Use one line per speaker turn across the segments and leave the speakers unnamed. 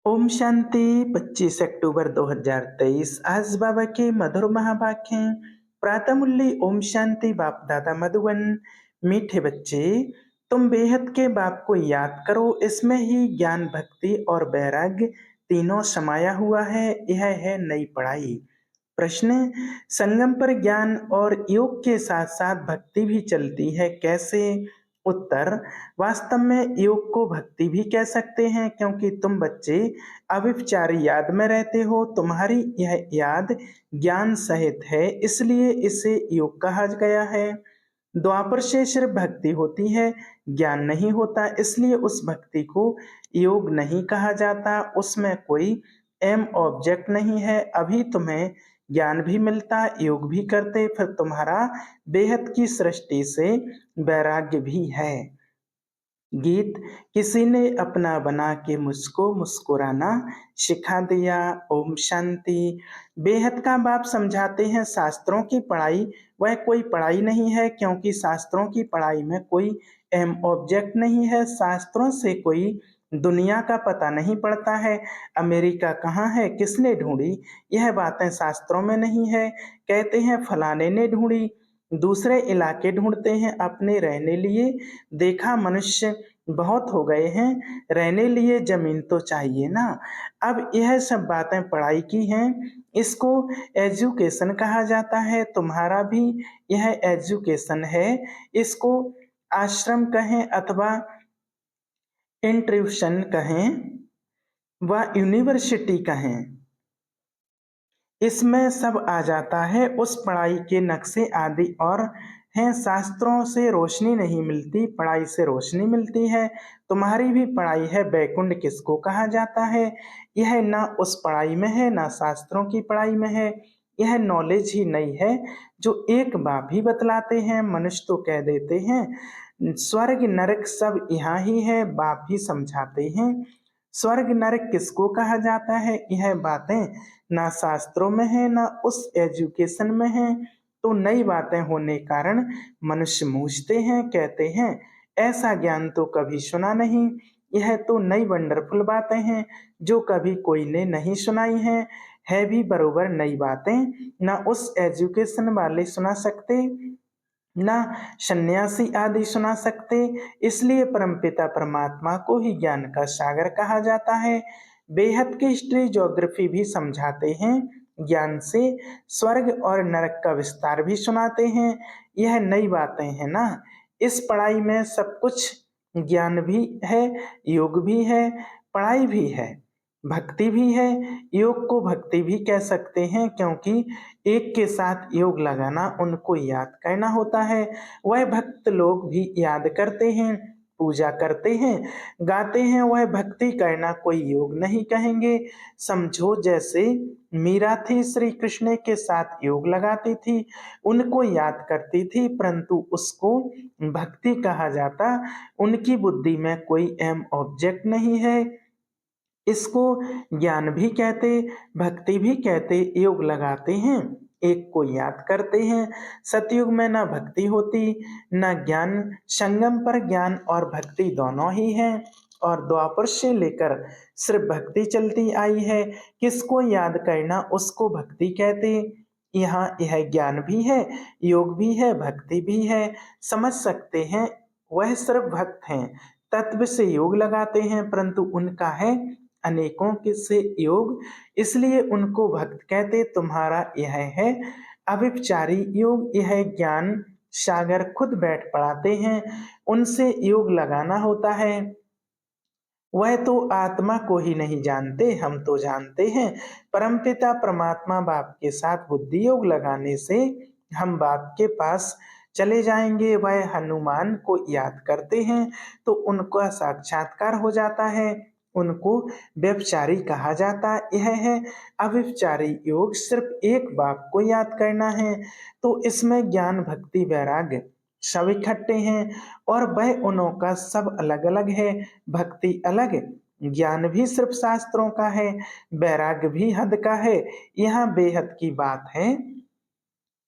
ओम शांति। 25 अक्टूबर 2023 आज बाबा के मधुर महावाक्य हैं। प्रातः मुरली। ओम शांति। बाप दादा मधुबन। मीठे बच्चे, तुम बेहद के बाप को याद करो, इसमें ही ज्ञान, भक्ति और वैराग्य तीनों समाया हुआ है। यह है नई पढ़ाई। प्रश्न: संगम पर ज्ञान और योग के साथ साथ भक्ति भी चलती है, कैसे? उत्तर: वास्तव में योग को भक्ति भी कह सकते हैं, क्योंकि तुम बच्चे अविचारी याद में रहते हो। तुम्हारी यह याद ज्ञान सहित है, इसलिए इसे योग कहा गया है। द्वापर से सिर्फ भक्ति होती है, ज्ञान नहीं होता, इसलिए उस भक्ति को योग नहीं कहा जाता। उसमें कोई एम ऑब्जेक्ट नहीं है। अभी तुम्हें ज्ञान भी मिलता, योग भी करते, फिर तुम्हारा बेहद की सृष्टि से वैराग्य भी है। गीत: किसी ने अपना बना के मुझको मुस्कुराना सिखा दिया। ओम शांति। बेहद का बाप समझाते हैं, शास्त्रों की पढ़ाई वह कोई पढ़ाई नहीं है, क्योंकि शास्त्रों की पढ़ाई में कोई एम ऑब्जेक्ट नहीं है। शास्त्रों से कोई दुनिया का पता नहीं पड़ता है। अमेरिका कहाँ है, किसने ढूंढी, यह बातें शास्त्रों में नहीं है। कहते हैं फलाने ने ढूंढी, दूसरे इलाके ढूंढते हैं अपने रहने लिए। देखा मनुष्य बहुत हो गए हैं, रहने लिए जमीन तो चाहिए ना। अब यह सब बातें पढ़ाई की हैं, इसको एजुकेशन कहा जाता है। तुम्हारा भी यह एजुकेशन है। इसको आश्रम कहें अथवा इंट्यूशन कहें व यूनिवर्सिटी कहें, इसमें सब आ जाता है। उस पढ़ाई के नक्शे आदि और हैं। शास्त्रों से रोशनी नहीं मिलती, पढ़ाई से रोशनी मिलती है। तुम्हारी भी पढ़ाई है। बैकुंठ किसको कहा जाता है? यह ना उस पढ़ाई में है, ना शास्त्रों की पढ़ाई में है। यह नॉलेज ही नहीं है जो एक बाप ही बतलाते हैं। मनुष्य तो कह देते हैं स्वर्ग नरक सब यहाँ ही है, बाप ही समझाते हैं। स्वर्ग नरक किसको कहा जाता है, यह बातें ना शास्त्रों में है, ना उस एजुकेशन में है। तो नई बातें होने कारण मनुष्य मूझते हैं, कहते हैं ऐसा ज्ञान तो कभी सुना नहीं। यह तो नई वंडरफुल बातें हैं जो कभी कोई ने नहीं सुनाई हैं। है भी बरोबर नई बातें, ना उस एजुकेशन वाले सुना सकते, ना सन्यासी आदि सुना सकते। इसलिए परमपिता परमात्मा को ही ज्ञान का सागर कहा जाता है। बेहद की हिस्ट्री ज्योग्राफी भी समझाते हैं, ज्ञान से स्वर्ग और नरक का विस्तार भी सुनाते हैं। यह नई बातें हैं ना। इस पढ़ाई में सब कुछ ज्ञान भी है, योग भी है, पढ़ाई भी है, भक्ति भी है। योग को भक्ति भी कह सकते हैं, क्योंकि एक के साथ योग लगाना, उनको याद करना होता है। वह भक्त लोग भी याद करते हैं, पूजा करते हैं, गाते हैं। वह भक्ति करना कोई योग नहीं कहेंगे। समझो जैसे मीरा थी, श्री कृष्ण के साथ योग लगाती थी, उनको याद करती थी, परंतु उसको भक्ति कहा जाता। उनकी बुद्धि में कोई एम ऑब्जेक्ट नहीं है। इसको ज्ञान भी कहते, भक्ति भी कहते। योग लगाते हैं, एक को याद करते हैं। सतयुग में ना भक्ति होती ना ज्ञान। संगम पर ज्ञान और भक्ति दोनों ही हैं, और द्वापर से लेकर सिर्फ भक्ति चलती आई है। किसको याद करना, उसको भक्ति कहते। यहाँ यह ज्ञान भी है, योग भी है, भक्ति भी है। समझ सकते हैं वह सिर्फ भक्त हैं, तत्व से योग लगाते हैं, परंतु उनका है अनेकों के से योग, इसलिए उनको भक्त कहते। तुम्हारा यह है अविचारी योग। यह ज्ञान सागर खुद बैठ पढ़ाते हैं, उनसे योग लगाना होता है। वह तो आत्मा को ही नहीं जानते, हम तो जानते हैं। परमपिता परमात्मा बाप के साथ बुद्धि योग लगाने से हम बाप के पास चले जाएंगे। वह हनुमान को याद करते हैं तो उनका साक्षात्कार हो जाता है। उनको व्यभिचारी कहा जाता। यह है अव्यभिचारी योग, सिर्फ एक बाप को याद करना है। तो इसमें ज्ञान, भक्ति, वैराग्य सब इकट्ठे हैं, और वह उनों का सब अलग अलग है। भक्ति अलग, ज्ञान भी सिर्फ शास्त्रों का है, वैराग्य भी हद का है। यहाँ बेहद की बात है।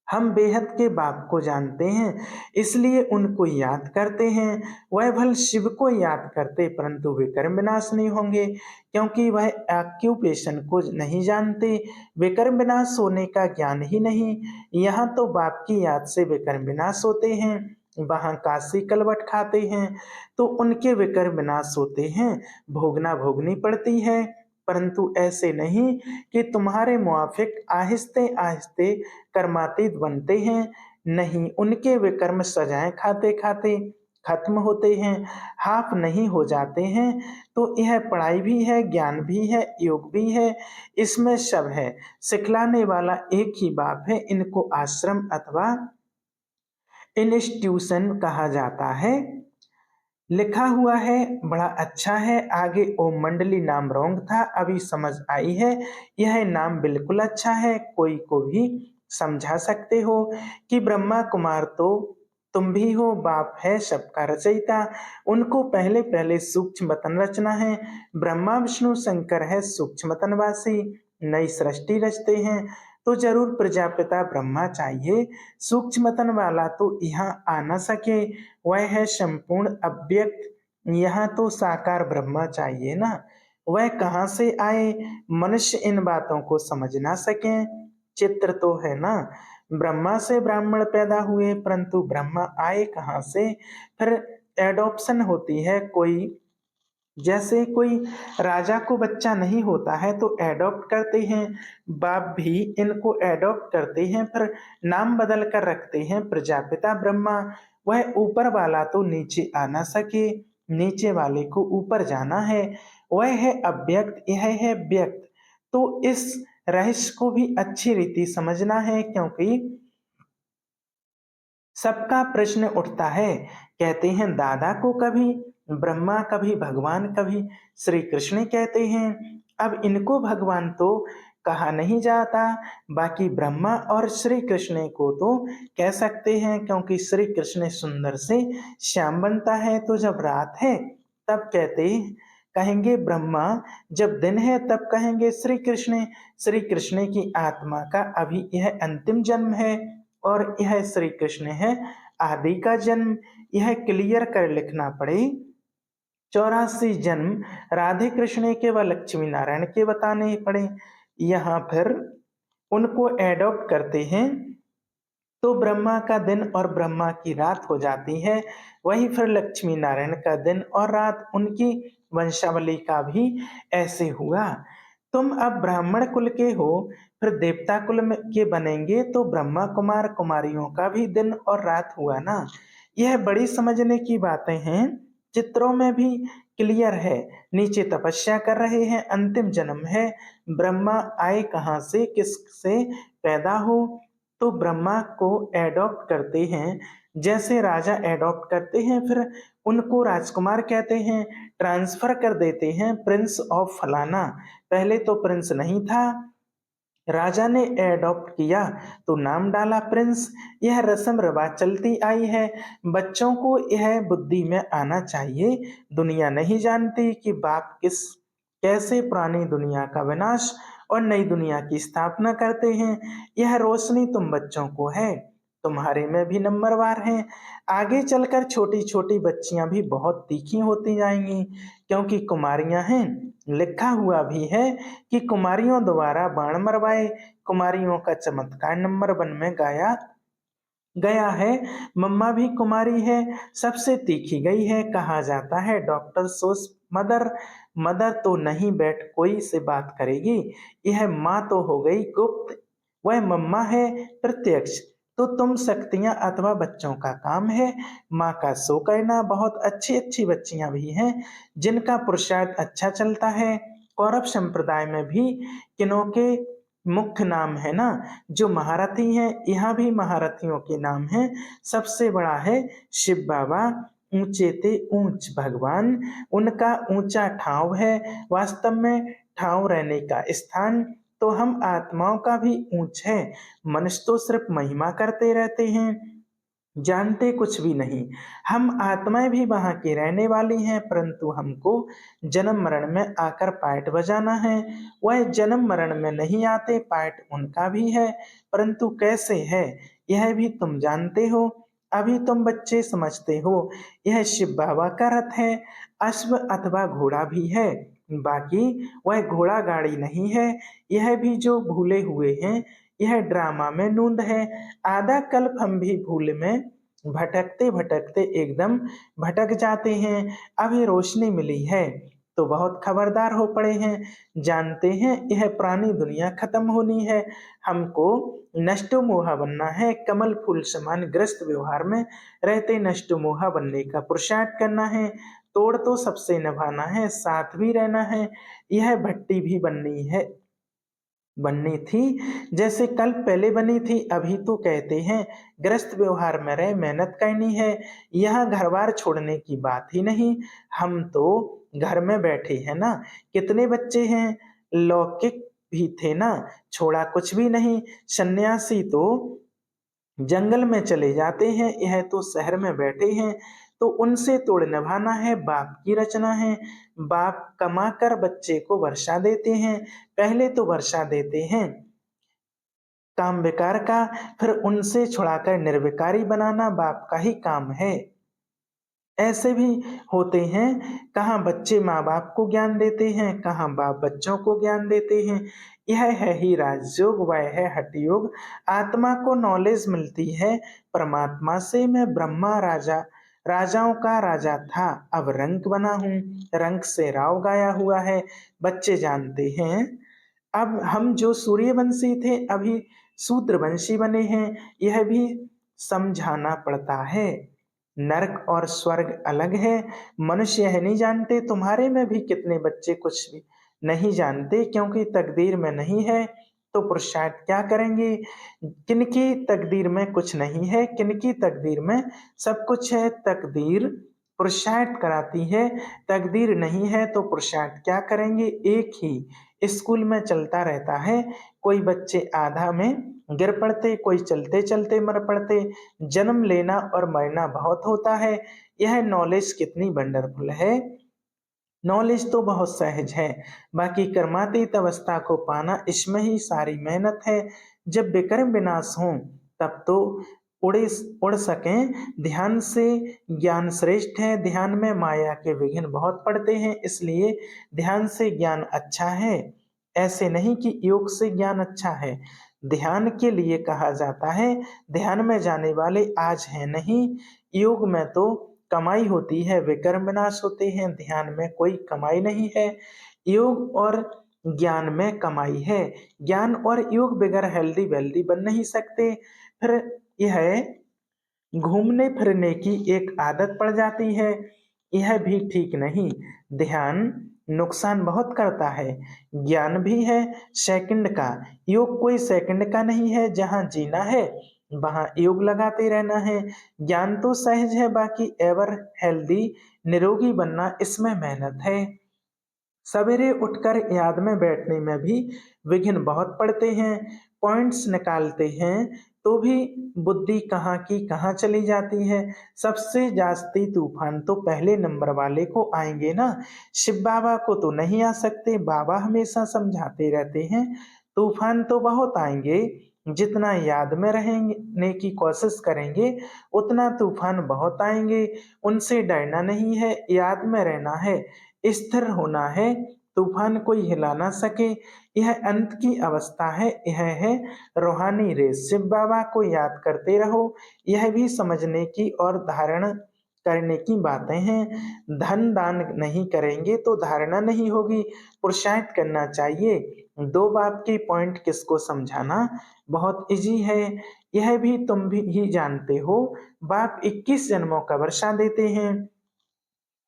हम बेहद के बाप को जानते हैं, इसलिए उनको याद करते हैं। वह भल शिव को याद करते, परंतु विकर्म विनाश नहीं होंगे, क्योंकि वह ऑक्यूपेशन को नहीं जानते। विकर्म विनाश होने का ज्ञान ही नहीं। यहाँ तो बाप की याद से विकर्म विनाश होते हैं, वहाँ काशी कलवट खाते हैं तो उनके विकर्म विनाश होते हैं, भोगना भोगनी पड़ती है। परंतु ऐसे नहीं कि तुम्हारे मुआफिक आहिस्ते आहिस्ते कर्मातीत बनते हैं। नहीं, उनके विकर्म सजाएं खाते खाते खत्म होते हैं, हाफ नहीं हो जाते हैं। तो यह पढ़ाई भी है, ज्ञान भी है, योग भी है, इसमें सब है। सिखलाने वाला एक ही बाप है। इनको आश्रम अथवा इंस्टीट्यूशन कहा जाता है। लिखा हुआ है, बड़ा अच्छा है। आगे ओम मंडली नाम रॉन्ग था, अभी समझ आई है। यह नाम बिल्कुल अच्छा है, कोई को भी समझा सकते हो कि ब्रह्मा कुमार तो तुम भी हो, बाप है सबका रचयिता। उनको पहले पहले सूक्ष्म वतन रचना है। ब्रह्मा विष्णु शंकर है सूक्ष्म वतनवासी, नई सृष्टि रचते हैं तो जरूर प्रजापिता ब्रह्मा चाहिए। सूक्ष्म वतन वाला तो यहाँ आ न सके, वह है संपूर्ण अव्यक्त। यहाँ तो साकार ब्रह्मा चाहिए ना, वह कहाँ से आए? मनुष्य इन बातों को समझ ना सके। चित्र तो है ना, ब्रह्मा से ब्राह्मण पैदा हुए, परंतु ब्रह्मा आए कहाँ से? फिर एडॉप्शन होती है। कोई जैसे कोई राजा को बच्चा नहीं होता है तो एडॉप्ट करते हैं, बाप भी इनको एडॉप्ट करते हैं, फिर नाम बदल कर रखते हैं प्रजापिता ब्रह्मा। वह ऊपर वाला तो नीचे आ ना सके, नीचे वाले को ऊपर जाना है। वह है अव्यक्त, यह है व्यक्त। तो इस रहस्य को भी अच्छी रीति समझना है, क्योंकि सबका प्रश्न उठता है। कहते हैं दादा को कभी ब्रह्मा, कभी भगवान, कभी श्री कृष्ण कहते हैं। अब इनको भगवान तो कहा नहीं जाता, बाकी ब्रह्मा और श्री कृष्ण को तो कह सकते हैं, क्योंकि श्री कृष्ण सुंदर से श्याम बनता है तो जब रात है तब कहेंगे ब्रह्मा, जब दिन है तब कहेंगे श्री कृष्ण। श्री कृष्ण की आत्मा का अभी यह अंतिम जन्म है और यह श्री कृष्ण है आदि का जन्म। यह क्लियर कर लिखना पड़े। 84 जन्म राधे कृष्ण के व लक्ष्मी नारायण के बताने पड़े। यहाँ फिर उनको एडॉप्ट करते हैं तो ब्रह्मा का दिन और ब्रह्मा की रात हो जाती है। वही फिर लक्ष्मी नारायण का दिन और रात, उनकी वंशावली का भी ऐसे हुआ। तुम अब ब्राह्मण कुल के हो, फिर देवता कुल में के बनेंगे तो ब्रह्मा कुमार कुमारियों का भी दिन और रात हुआ ना। यह बड़ी समझने की बातें हैं, चित्रों में भी क्लियर है। नीचे तपस्या कर रहे हैं, अंतिम जन्म है। ब्रह्मा आए कहाँ से, किससे पैदा हो? तो ब्रह्मा को एडॉप्ट करते हैं, जैसे राजा एडॉप्ट करते हैं, फिर उनको राजकुमार कहते हैं, ट्रांसफर कर देते हैं प्रिंस ऑफ फलाना। पहले तो प्रिंस नहीं था, राजा ने एडॉप्ट किया तो नाम डाला प्रिंस। यह रस्म रिवाज चलती आई है। बच्चों को यह बुद्धि में आना चाहिए। दुनिया नहीं जानती कि बाप किस कैसे पुरानी दुनिया का विनाश और नई दुनिया की स्थापना करते हैं। यह रोशनी तुम बच्चों को है, तुम्हारे में भी नंबरवार है। आगे चलकर छोटी छोटी बच्चियां भी बहुत तीखी होती जाएंगी, क्योंकि कुमारियां हैं। लिखा हुआ भी है कि कुमारियों द्वारा बाण मरवाए, कुमारियों का चमत्कार नंबर 1 में गाया गया है। मम्मा भी कुमारी है, सबसे तीखी गई है। कहा जाता है डॉक्टर सोस मदर, मदर तो नहीं बैठ कोई से बात करेगी। यह माँ तो हो गई गुप्त, वह मम्मा है प्रत्यक्ष। तो तुम शक्तियां अथवा बच्चों का काम है माँ का सो करना। बहुत अच्छी अच्छी बच्चियां भी हैं जिनका पुरुषार्थ अच्छा चलता है। कौरव संप्रदाय में भी किन्हों के मुख्य नाम है ना, जो महारथी हैं, यहाँ भी महारथियों के नाम हैं। सबसे बड़ा है शिव बाबा, ऊंचे ते ऊंच भगवान, उनका ऊंचा ठाव है। वास्तव में ठाव रहने का स्थान तो हम आत्माओं का भी ऊंच है। मनुष्य तो सिर्फ महिमा करते रहते हैं, जानते कुछ भी नहीं। हम आत्माएं भी वहां की रहने वाली हैं, परंतु हमको जन्म मरण में आकर पार्ट बजाना है। वह जन्म मरण में नहीं आते, पार्ट उनका भी है, परंतु कैसे है यह भी तुम जानते हो। अभी तुम बच्चे समझते हो यह शिव बाबा का रथ है, अश्व अथवा घोड़ा भी है, बाकी वह घोड़ा गाड़ी नहीं है। यह भी जो भूले हुए हैं, यह ड्रामा में नूंद है। आधा कल्प हम भी भूल में भटकते भटकते एकदम भटक जाते हैं। अभी रोशनी मिली है तो बहुत खबरदार हो पड़े हैं। जानते हैं यह पुरानी दुनिया खत्म होनी है। हमको नष्टोमोहा बनना है, कमल फूल समान ग्रस्त व्यवहार में रहते नष्टोमोहा बनने का पुरुषार्थ करना है। तोड़ तो सबसे निभाना है, साथ भी रहना है। यह भट्टी भी बननी थी जैसे कल पहले बनी थी। अभी तो कहते हैं ग्रस्त व्यवहार में रहे, मेहनत करनी है। यहाँ घर बार छोड़ने की बात ही नहीं। हम तो घर में बैठे हैं ना। कितने बच्चे हैं, लौकिक भी थे ना, छोड़ा कुछ भी नहीं। सन्यासी तो जंगल में चले जाते हैं, यह तो शहर में बैठे हैं। तो उनसे तोड़ निभाना है, बाप की रचना है। बाप कमा कर बच्चे को वर्षा देते हैं, पहले तो वर्षा देते हैं काम विकार का, फिर उनसे छुड़ाकर निर्विकारी बनाना बाप का ही काम है। ऐसे भी होते हैं, कहाँ बच्चे माँ बाप को ज्ञान देते हैं, कहाँ बाप बच्चों को ज्ञान देते हैं। यह है ही राजयोग, वह है हठ योग। आत्मा को नॉलेज मिलती है परमात्मा से। मैं ब्रह्मा राजा, राजाओं का राजा था, अब रंक बना हूँ, रंक से राव गाया हुआ है। बच्चे जानते हैं अब हम जो सूर्यवंशी थे अभी शूद्रवंशी बने हैं, यह भी समझाना पड़ता है। नरक और स्वर्ग अलग है। मनुष्य यह नहीं जानते, तुम्हारे में भी कितने बच्चे कुछ भी नहीं जानते, क्योंकि तकदीर में नहीं है तो पुरुषार्थ क्या करेंगे। किनकी तकदीर में कुछ नहीं है, किनकी तकदीर में सब कुछ है। तकदीर पुरुषार्थ कराती है, तकदीर नहीं है तो पुरुषार्थ क्या करेंगे। एक ही स्कूल में चलता रहता है, कोई बच्चे आधा में गिर पड़ते, कोई चलते चलते मर पड़ते। जन्म लेना और मरना बहुत होता है। यह नॉलेज कितनी वंडरफुल है। नॉलेज तो बहुत सहज है, बाकी कर्मातीत अवस्था को पाना इसमें ही सारी मेहनत है। जब विकर्म विनाश हो तब तो उड़े उड़ सकें ध्यान से। ज्ञान श्रेष्ठ है, ध्यान में माया के विघ्न बहुत पड़ते हैं, इसलिए ध्यान से ज्ञान अच्छा है। ऐसे नहीं कि योग से ज्ञान अच्छा है। ध्यान के लिए कहा जाता है, ध्यान में जाने वाले आज हैं नहीं। योग में तो कमाई होती है, विकर्म विनाश होते हैं, ध्यान में कोई कमाई नहीं है। योग और ज्ञान में कमाई है। ज्ञान और योग बगैर हेल्दी वेल्दी बन नहीं सकते। फिर यह घूमने फिरने की एक आदत पड़ जाती है, यह भी ठीक नहीं। ध्यान नुकसान बहुत करता है। ज्ञान भी है सेकंड का, योग कोई सेकंड का नहीं है। जहाँ जीना है वहाँ योग लगाते रहना है। ज्ञान तो सहज है, बाकी एवर हेल्दी निरोगी बनना इसमें मेहनत है। सवेरे उठकर याद में बैठने में भी विघ्न बहुत पड़ते हैं। पॉइंट्स निकालते हैं तो भी बुद्धि कहाँ की कहाँ चली जाती है। सबसे जास्ती तूफान तो पहले नंबर वाले को आएंगे ना। शिव बाबा को तो नहीं आ सकते, बाबा हमेशा समझाते रहते हैं तूफान तो बहुत आएंगे। जितना याद में रहने की कोशिश करेंगे उतना तूफान बहुत आएंगे। उनसे डरना नहीं है, याद में रहना है, स्थिर होना है। तूफान कोई हिला ना सके, यह अंत की अवस्था है। यह है रूहानी रेस। शिव बाबा को याद करते रहो, यह भी समझने की और धारण करने की बातें हैं। धन दान नहीं करेंगे तो धारणा नहीं होगी, पुरुषार्थ करना चाहिए। दो बाप के पॉइंट किसको समझाना बहुत इजी है, यह भी तुम भी ही जानते हो। बाप 21 जन्मों का वर्षा देते हैं।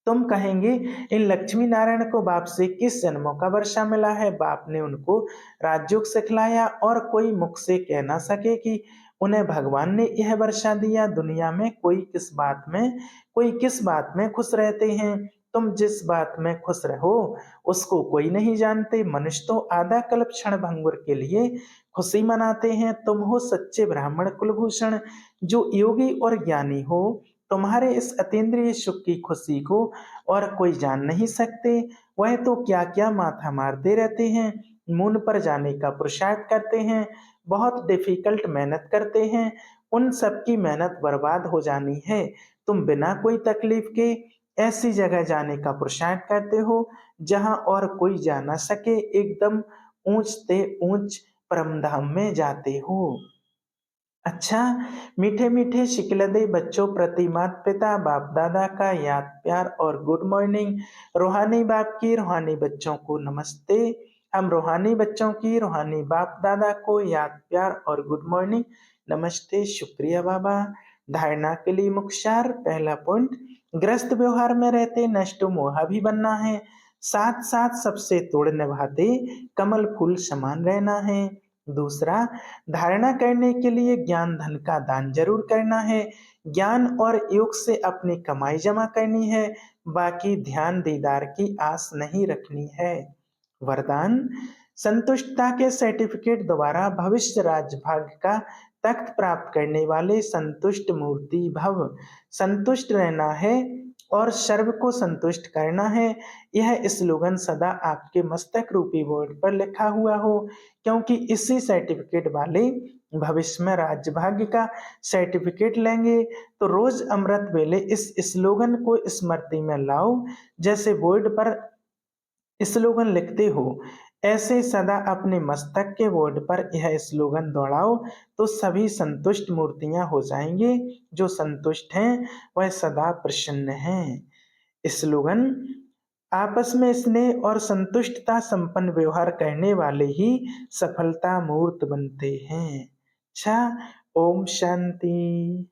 तुम कहेंगे इन लक्ष्मी नारायण को बाप से किस जन्मों का वर्षा मिला है। बाप ने उनको राजयोग सिखलाया और कोई मुख से कह ना सके कि उन्हें भगवान ने यह वर्षा दिया। दुनिया में कोई किस बात में खुश रहते हैं। तुम जिस बात में खुश रहो उसको कोई नहीं जानते। मनुष्य तो आधा कल्प क्षण भंगुर के लिए खुशी मनाते हैं। तुम हो सच्चे ब्राह्मण कुलभूषण, जो योगी और ज्ञानी हो। तुम्हारे इस अतीन्द्रिय सुख की खुशी को और कोई जान नहीं सकते। वह तो क्या क्या माथा मारते रहते हैं, मून पर जाने का पुरुषार्थ करते हैं, बहुत डिफिकल्ट मेहनत करते हैं। उन सबकी मेहनत बर्बाद हो जानी है। तुम बिना कोई तकलीफ के ऐसी जगह जाने का पुरुषार्थ करते हो जहां और कोई जा ना सके, एकदम ऊंच से ऊंच परमधाम में जाते हो। अच्छा, मीठे मीठे शिकलदे बच्चों प्रति माता पिता बाप दादा का याद प्यार और गुड मॉर्निंग। रूहानी बाप की रूहानी बच्चों को नमस्ते। हम रूहानी बच्चों की रूहानी बाप दादा को याद प्यार और गुड मॉर्निंग। नमस्ते, शुक्रिया बाबा। धारणा के लिए मुख्य पहला पॉइंट, ग्रस्त व्यवहार में रहते नष्ट मोह भी बनना है, साथ साथ सबसे तोड़ निभाते कमल फूल समान रहना है। दूसरा, धारणा करने के लिए ज्ञान धन का दान जरूर करना है, ज्ञान और योग से अपनी कमाई जमा करनी है, बाकी ध्यान दीदार की आस नहीं रखनी है। वरदान, संतुष्टता के सर्टिफिकेट द्वारा भविष्य राजभाग्य का तख्त प्राप्त करने वाले संतुष्ट मूर्ति भव। संतुष्ट रहना है और सर्व को संतुष्ट करना है। यह स्लोगन सदा आपके मस्तक रूपी बोर्ड पर लिखा हुआ हो, क्योंकि इसी सर्टिफिकेट वाले भविष्य में राज्य भाग्य का सर्टिफिकेट लेंगे। तो रोज अमृत वेले इस स्लोगन को स्मृति में लाओ। जैसे बोर्ड पर स्लोगन लिखते हो, ऐसे सदा अपने मस्तक के बोर्ड पर यह स्लोगन दौड़ाओ, तो सभी संतुष्ट मूर्तियां हो जाएंगे। जो संतुष्ट हैं वह सदा प्रसन्न हैं। स्लोगन, आपस में स्नेह और संतुष्टता संपन्न व्यवहार करने वाले ही सफलता मूर्त बनते हैं। अच्छा, ओम शांति।